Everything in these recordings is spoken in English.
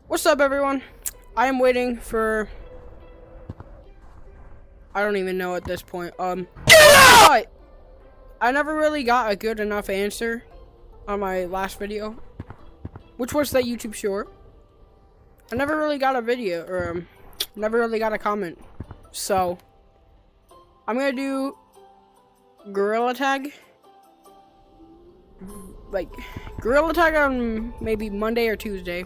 What's up, everyone? I am waiting for... I don't even know at this point. But I never really got a good enough answer on my last video, which was that YouTube short. I never really got a video, or never really got a comment. So, I'm gonna do Gorilla Tag. Like, Gorilla Tag on maybe Monday or Tuesday.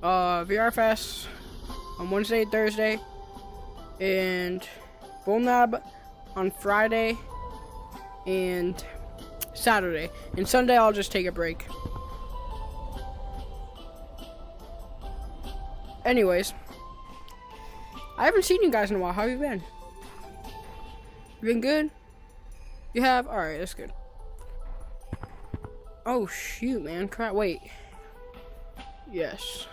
VR Fest on Wednesday and Thursday, and Bullnab on Friday and Saturday, and Sunday I'll just take a break. Anyways, I haven't seen you guys in a while. How have you been? You been good? You have? Alright, that's good. Oh shoot, man. Crap, wait. Yes.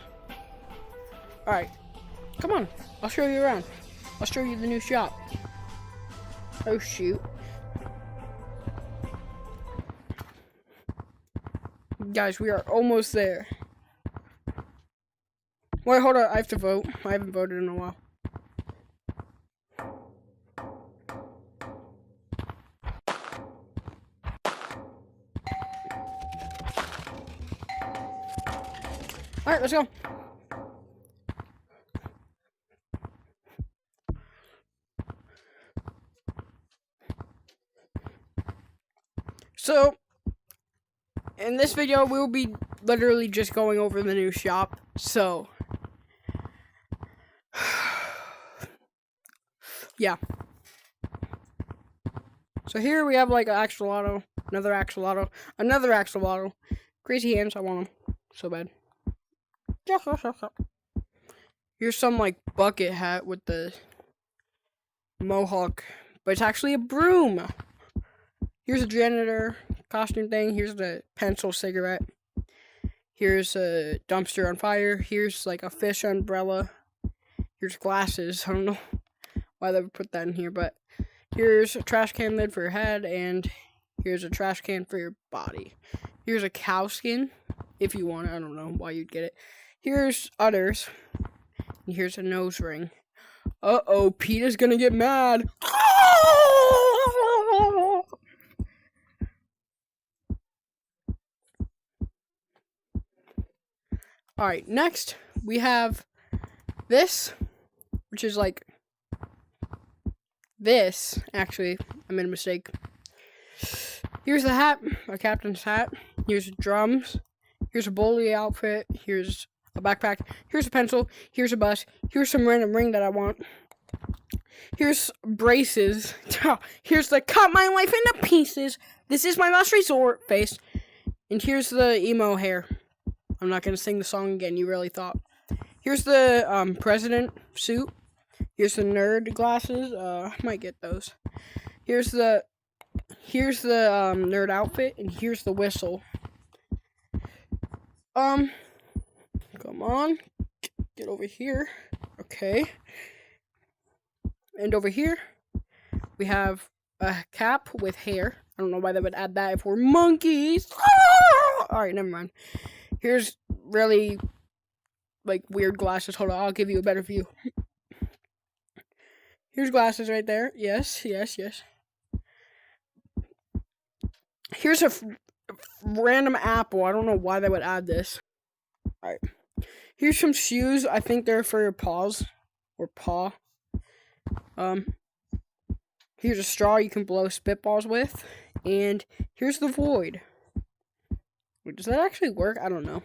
Alright, come on, I'll show you around. I'll show you the new shop. Oh shoot. Guys, we are almost there. Wait, hold on, I have to vote. I haven't voted in a while. Alright, let's go. So, in this video, we'll be literally just going over the new shop. So, yeah. So here we have like an axolotl, another axolotl, another axolotl. Crazy hands, I want them so bad. Here's some like bucket hat with the mohawk, but it's actually a broom. Here's a janitor costume thing. Here's the pencil cigarette. Here's a dumpster on fire. Here's like a fish umbrella. Here's glasses. I don't know why they would put that in here, but here's a trash can lid for your head, and here's a trash can for your body. Here's a cow skin, if you want it. I don't know why you'd get it. Here's udders. And here's a nose ring. Uh-oh, Peter's gonna get mad. Alright, next we have this, which is like this. Actually, I made a mistake. Here's the hat, a captain's hat. Here's drums. Here's a bully outfit. Here's a backpack. Here's a pencil. Here's a bus. Here's some random ring that I want. Here's braces. Here's the cut my life into pieces. This is my last resort face. And here's the emo hair. I'm not gonna sing the song again. You really thought. Here's the president suit. Here's the nerd glasses. I might get those. Here's the nerd outfit, and here's the whistle. Come on, get over here. Okay. And over here, we have a cap with hair. I don't know why they would add that if we're monkeys. Alright, never mind. Here's really, like, weird glasses. Hold on, I'll give you a better view. Here's glasses right there. Yes, yes, yes. Here's a random apple. I don't know why they would add this. Alright. Here's some shoes. I think they're for your paws. Or paw. Here's a straw you can blow spitballs with. And here's the void. Wait, does that actually work? I don't know.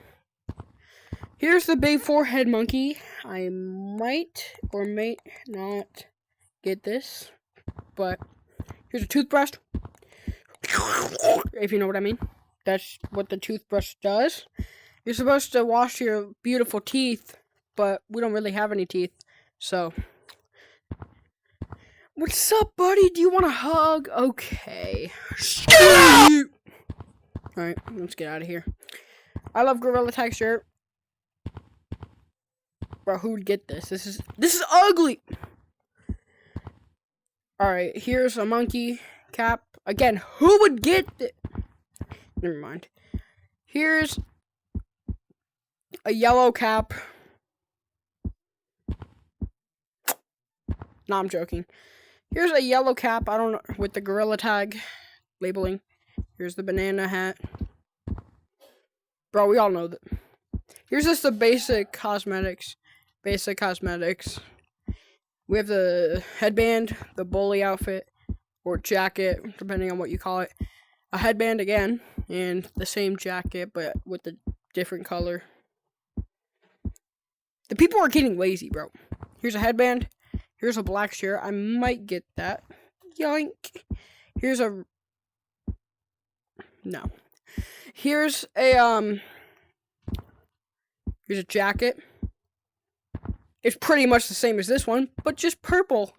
Here's the big forehead monkey. I might or may not get this. But here's a toothbrush. If you know what I mean. That's what the toothbrush does. You're supposed to wash your beautiful teeth, but we don't really have any teeth. So, what's up, buddy? Do you want a hug? Okay. Alright, let's get out of here. I love Gorilla Tag shirt. Bro, who would get this? This is ugly. Alright, here's a monkey cap. Again, who would get it? Never mind. Here's a yellow cap. No, I'm joking. Here's a yellow cap. I don't know, with the gorilla tag labeling. Here's the banana hat. Bro, we all know that. Here's just the basic cosmetics. Basic cosmetics. We have the headband, the bully outfit, or jacket, depending on what you call it. A headband again, and the same jacket, but with a different color. The people are getting lazy, bro. Here's a headband. Here's a black shirt. I might get that. Yoink. Here's a... No. Here's a, Here's a jacket. It's pretty much the same as this one, but just purple.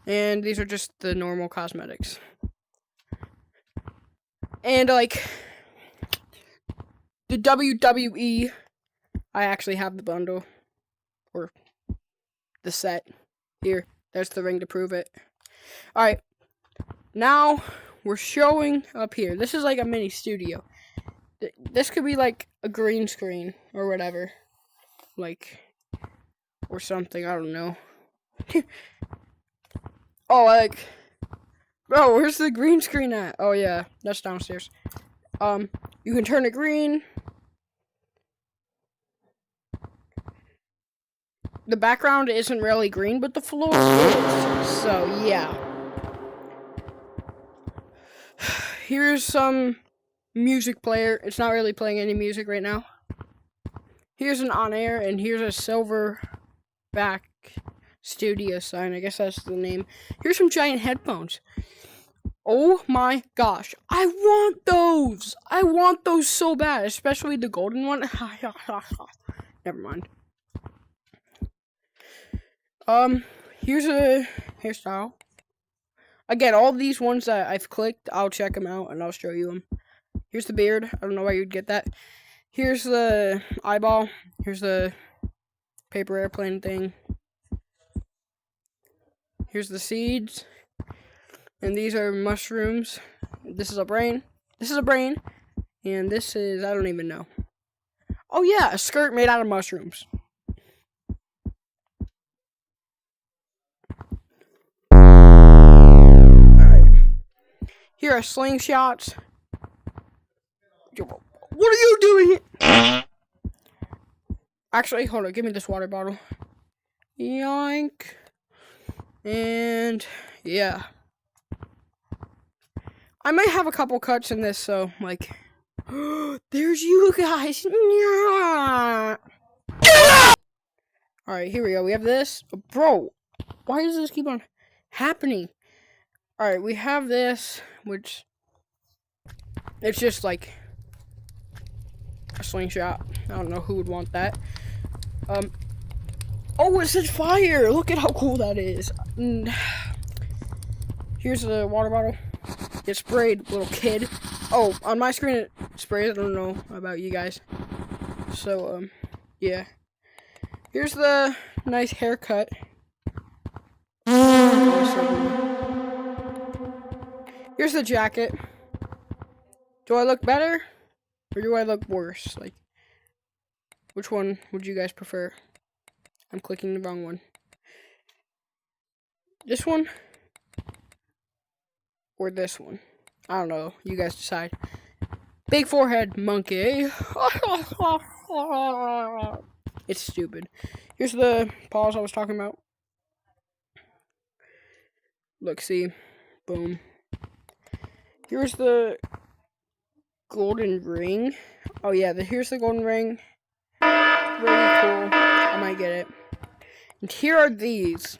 And these are just the normal cosmetics. And, like, the WWE, I actually have the bundle. Or the set. Here, there's the ring to prove it. Alright. Now, we're showing up here. This is like a mini studio. This could be like a green screen or whatever. Like, or something, I don't know. Oh, like, bro, where's the green screen at? Oh, yeah, that's downstairs. You can turn it green. The background isn't really green, but the floor is. So, yeah. Here's some music player. It's not really playing any music right now. Here's an on-air, and here's a silver back studio sign. I guess that's the name. Here's some giant headphones. Oh my gosh. I want those. I want those so bad, especially the golden one. Never mind. Here's a hairstyle. Again, all these ones that I've clicked, I'll check them out and I'll show you them. Here's the beard. I don't know why you'd get that. Here's the eyeball. Here's the paper airplane thing. Here's the seeds. And these are mushrooms. This is a brain. This is a brain. And this is, I don't even know. Oh yeah, a skirt made out of mushrooms. Alright. Here are slingshots. What are you doing? Actually, hold on. Give me this water bottle. Yoink. And, yeah. I might have a couple cuts in this, so, like... There's you guys. Alright, here we go. We have this. Bro, why does this keep on happening? Alright, we have this, which... It's just, like... a slingshot. I don't know who would want that. Oh, it says fire! Look at how cool that is. Here's the water bottle. It sprayed, little kid. Oh, on my screen it sprays. I don't know about you guys. So, yeah. Here's the nice haircut. Here's the jacket. Do I look better? Or do I look worse? Like, which one would you guys prefer? I'm clicking the wrong one. This one? Or this one? I don't know. You guys decide. Big forehead monkey. It's stupid. Here's the paws I was talking about. Look, see? Boom. Here's the golden ring. Oh yeah, here's the golden ring. Really cool. I might get it. And here are these.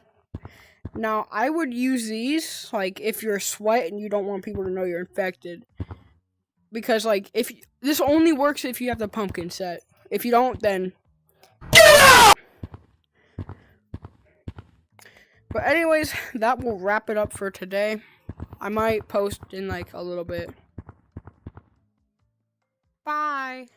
Now, I would use these, like, if you're sweat and you don't want people to know you're infected. Because, like, this only works if you have the pumpkin set. If you don't, then... But anyways, that will wrap it up for today. I might post in, like, a little bit. Bye!